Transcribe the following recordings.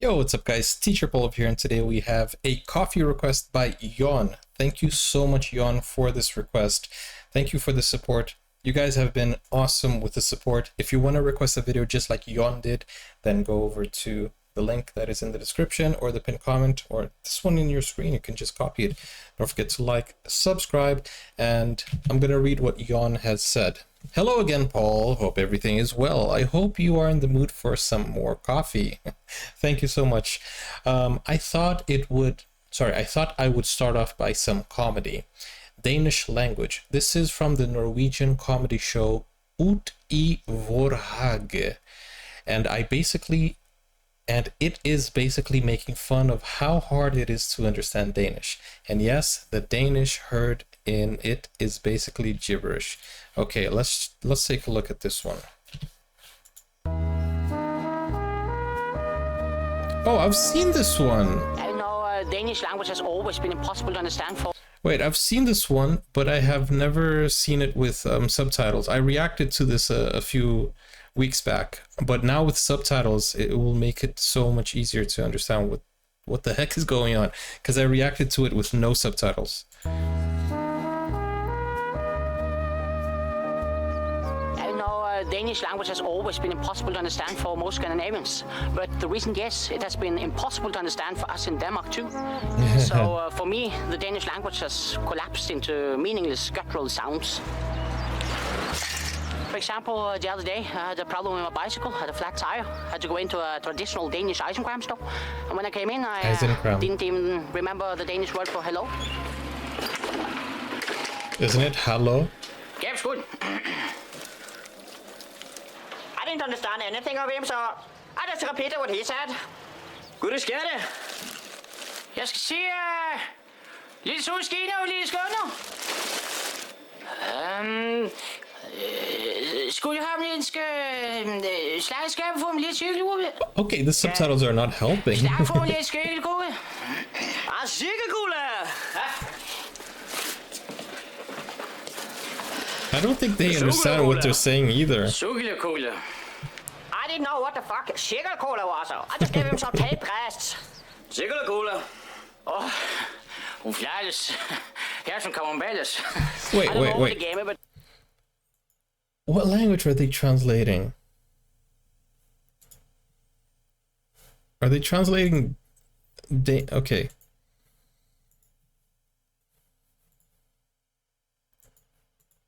Yo, what's up guys? Teacher Polov here, and today we have a coffee request by Jon. Thank you so much, Jon, for this request. Thank you for the support. You guys have been awesome with the support. If you want to request a video just like Jon did, then go over to the link that is in the description or the pinned comment or this one in your screen. You can just copy it. Don't forget to like, subscribe, and I'm going to read what Jon has said. Hello again, Paul. Hope everything is well. I hope you are in the mood for some more coffee. Thank you so much. I thought I would start off by some comedy. Danish language. This is from the Norwegian comedy show Uti Vår Hage. And it is basically making fun of how hard it is to understand Danish. And yes, the Danish heard in it is basically gibberish. Okay, let's take a look at this one. Oh, I've seen this one. I know Danish language has always been impossible to understand for. Wait, I've seen this one, but I have never seen it with subtitles. I reacted to this a few weeks back, but now with subtitles, it will make it so much easier to understand what the heck is going on, because I reacted to it with no subtitles. Danish language has always been impossible to understand for most Scandinavians, but the recent years it has been impossible to understand for us in Denmark too. So for me, the Danish language has collapsed into meaningless guttural sounds. For example, the other day I had a problem with my bicycle, had a flat tire, had to go into a traditional Danish ice cream store, and when I came in I didn't even remember the Danish word for hello. Isn't it hello? Gabe's good. I didn't understand anything of him, so I just repeated what he said. Gud, sker det? Jeg skal se lidt solskin og lidt skønner. Skulle jeg have en slagskab for en lidt cykelgruppe? Okay, the subtitles are not helping. Slag for en lidt cykelgruppe. Cykelgruppe! I don't think they understand what they're saying either. Cykelgruppe. I didn't know what the fuck cykelgruppe was, so I just gave him some tape rests. Cykelgruppe. Oh, hun fjales. Her som kommer bælles. Wait. What language are they translating? Are they translating... Okay.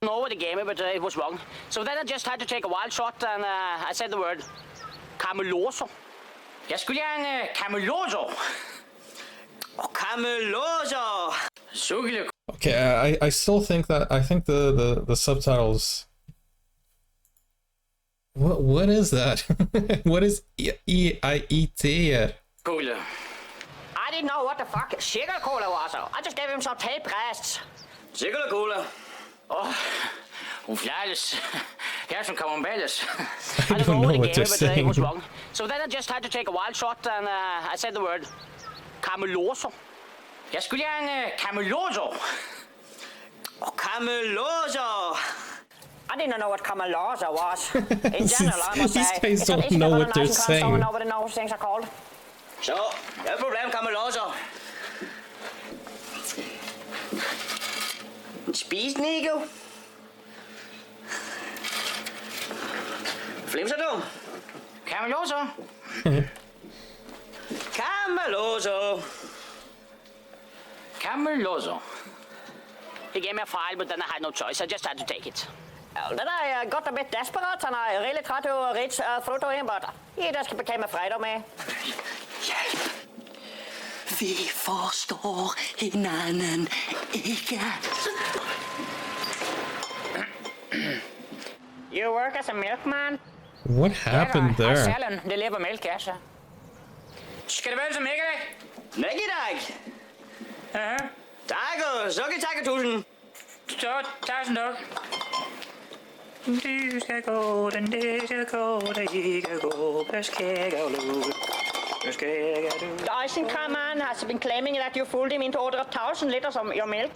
Over the game, but it was wrong. So then I just had to take a wild shot, and I said the word cameloso. Jeg skulle have en cameloso. Cameloso. Okay, I still think that I think the subtitles. What is that? What is EIET? Cool. I didn't know what the fuck cykelgruppe was, so I just gave him some tape rests. Cykelgruppe. Oh, hun fjales. Her som kommer bælles. I don't know what they're saying. It was wrong. So then I just had to take a wild shot, and I said the word cameloso. Jeg skulle have en cameloso. Cameloso. I didn't know what cameloso was. In general, I must These say, guys don't know what they're saying. Someone know what those things are called. Så, det er problem, cameloso. Spis, Nico. Flimser du? Cameloso. Cameloso. Cameloso. He gave me a file, but then I had no choice. I just had to take it. Then I got a bit desperate, and I really tried to reach through to him, but he just became afraid of me. Hjælp. Vi forstår hinanden ikke. You work as a milkman? What happened there? I sell and deliver milk, yes. Skal det være som mælkedag? Mælkedag? Ja. Tak og tak tusind. Så, tusind tak. Det skal gå, det skal gå, det skal gå. The icing car man has been claiming that you fooled him into ordering 1,000 liters of your milk.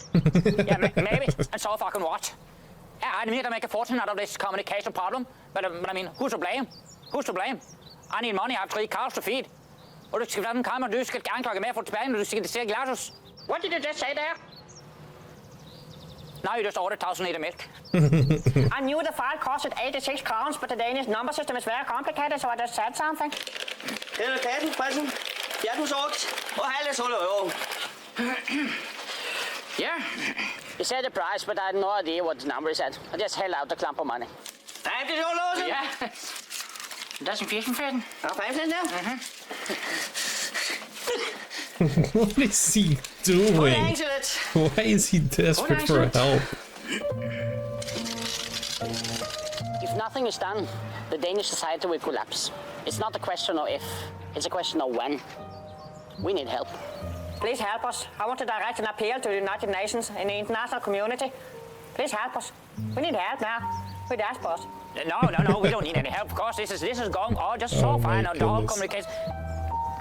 Yeah, maybe. And so fucking what? Yeah, I need to make a fortune out of this communication problem. But I mean, who's to blame? Who's to blame? I need money. I have 3 cows to feed. Og du skal være den kammer, du skal gerne klokke med for tilbage, når du skal til Glasgow. What did you just say there? Now you just ordered 1,000 liter milk. I knew the file costed 86 crowns, but the Danish number system is very complicated, so I just said something. Eller katten, pressen. Ja, du sagt. Og halv så løb. Yeah. You said the price, but I had no idea what the number is at. I just held out the clump of money. Nej, det er så låsen. Yeah. Das ist ein Fischen. Ja, 15 der. What is he doing? Why is he desperate for help? If nothing is done, the Danish society will collapse. It's not a question of if, it's a question of when. We need help. Please help us. I want to direct an appeal to the United Nations and the international community. Please help us. We need help now. We're desperate. No, we don't need any help, of course. This is going all just so fine on the whole communication.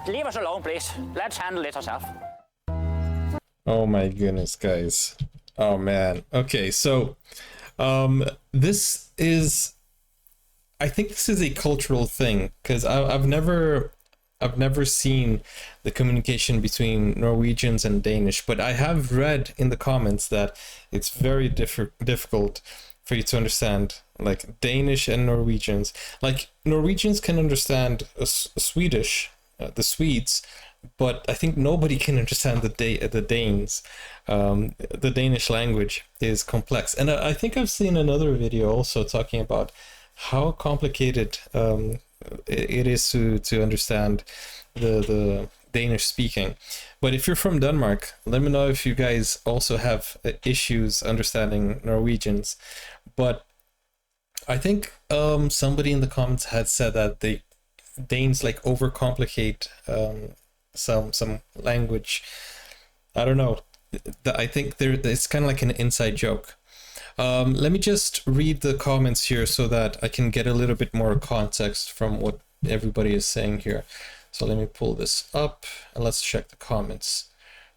Leave us alone, please. Let's handle it ourselves. Oh my goodness, guys. Oh man. Okay, so this is, I think this is a cultural thing, because I've never seen the communication between Norwegians and Danish, but I have read in the comments that it's very difficult for you to understand, like, Danish and Norwegians. Like, Norwegians can understand Swedish, the Swedes, but I think nobody can understand the Danes. The Danish language is complex, and I think I've seen another video also talking about how complicated it is to understand the Danish speaking. But if you're from Denmark, let me know if you guys also have issues understanding Norwegians. But I think somebody in the comments had said that the Danes like overcomplicate some language. I don't know. I think it's kind of like an inside joke. Let me just read the comments here so that I can get a little bit more context from what everybody is saying here. So let me pull this up and let's check the comments.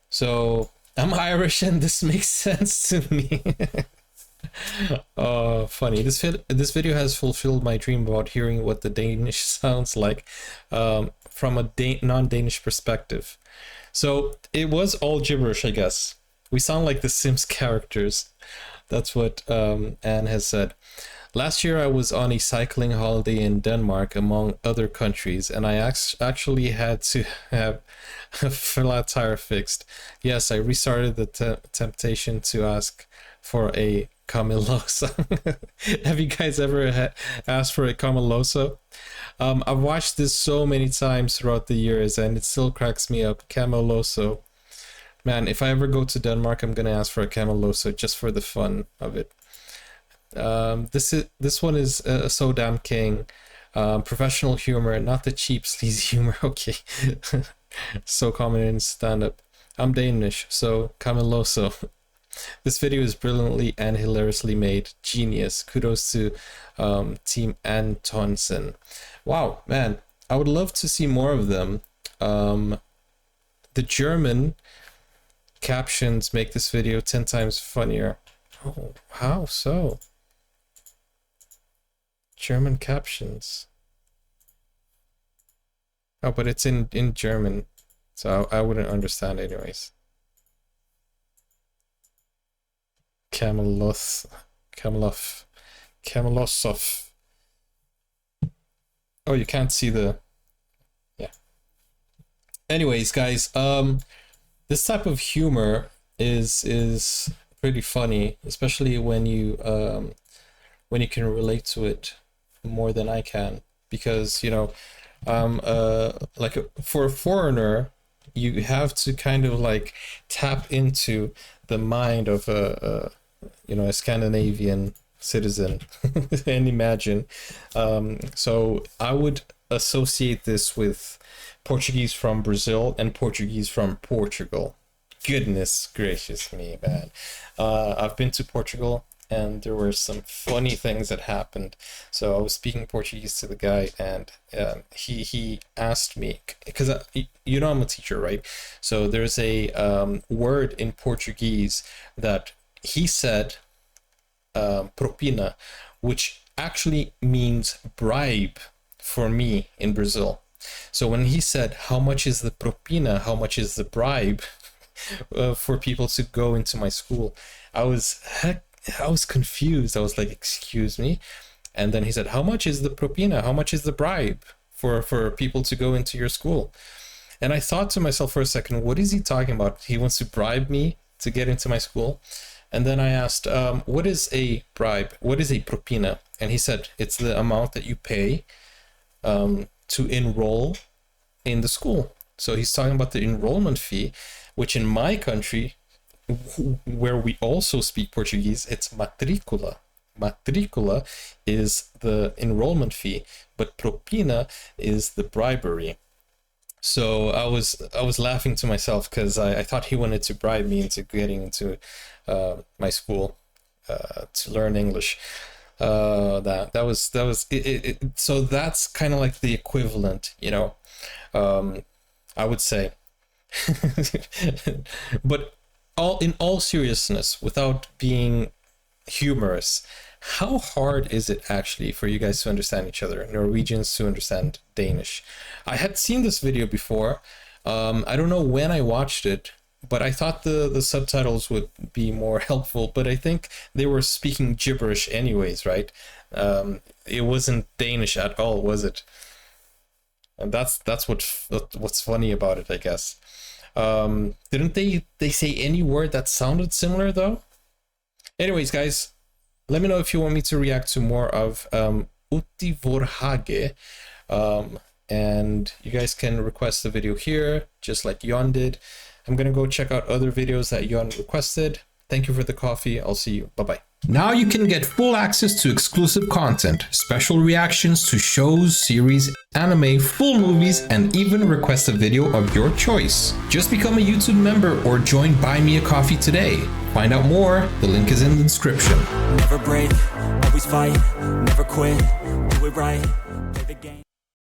So I'm Irish and this makes sense to me. Funny. This video has fulfilled my dream about hearing what the Danish sounds like from a non-Danish perspective. So it was all gibberish, I guess. We sound like the Sims characters. That's what Anne has said. Last year I was on a cycling holiday in Denmark, among other countries, and I actually had to have a flat tire fixed. Yes, I restarted the temptation to ask for a Cameloso. Have you guys ever asked for a Cameloso? I've watched this so many times throughout the years, and it still cracks me up. Cameloso. Man, if I ever go to Denmark, I'm gonna ask for a Cameloso just for the fun of it. This one is so damn king. Professional humor, not the cheap sleazy humor. Okay. So common in stand-up. I'm Danish, so Cameloso. This video is brilliantly and hilariously made. Genius. Kudos to Team Antonsen. Wow, man, I would love to see more of them. The German captions make this video 10 times funnier. Oh, how so? German captions. Oh, but it's in German, so I wouldn't understand anyways. Camelosov. Oh, you can't see the... Yeah. Anyways, guys, this type of humor is pretty funny, especially when you can relate to it more than I can, because, you know, like for a foreigner, you have to kind of like tap into the mind of a Scandinavian citizen and imagine. So I would associate this with Portuguese from Brazil and Portuguese from Portugal. Goodness gracious me, man. I've been to Portugal and there were some funny things that happened. So I was speaking Portuguese to the guy, and he asked me, because you know I'm a teacher, right? So there's a word in Portuguese that he said, propina, which actually means bribe for me in Brazil. So when he said, how much is the propina, how much is the bribe for people to go into my school, I was confused. I was like, excuse me? And then he said, how much is the propina, how much is the bribe for people to go into your school? And I thought to myself for a second, what is he talking about? He wants to bribe me to get into my school? And then I asked, what is a bribe? What is a propina? And he said, it's the amount that you pay to enroll in the school. So he's talking about the enrollment fee, which in my country, where we also speak Portuguese, it's matricula. Matricula is the enrollment fee, but propina is the bribery. So I was laughing to myself because I thought he wanted to bribe me into getting into my school to learn English. That was it. So that's kind of like the equivalent, you know, I would say. But in all seriousness, without being humorous, how hard is it actually for you guys to understand each other, Norwegians to understand Danish? I had seen this video before. I don't know when I watched it, but I thought the subtitles would be more helpful, but I think they were speaking gibberish anyways, right? It wasn't Danish at all, was it? And that's what's funny about it, I guess. Didn't they say any word that sounded similar though? Anyways, guys, let me know if you want me to react to more of Uti Vår Hage. And you guys can request the video here, just like Jon did. I'm gonna go check out other videos that Jon requested. Thank you for the coffee. I'll see you. Bye-bye. Now you can get full access to exclusive content, special reactions to shows, series, anime, full movies, and even request a video of your choice. Just become a YouTube member or join Buy Me a Coffee today. Find out more, the link is in the description. Never break, always fight, never quit, do it right, play the game.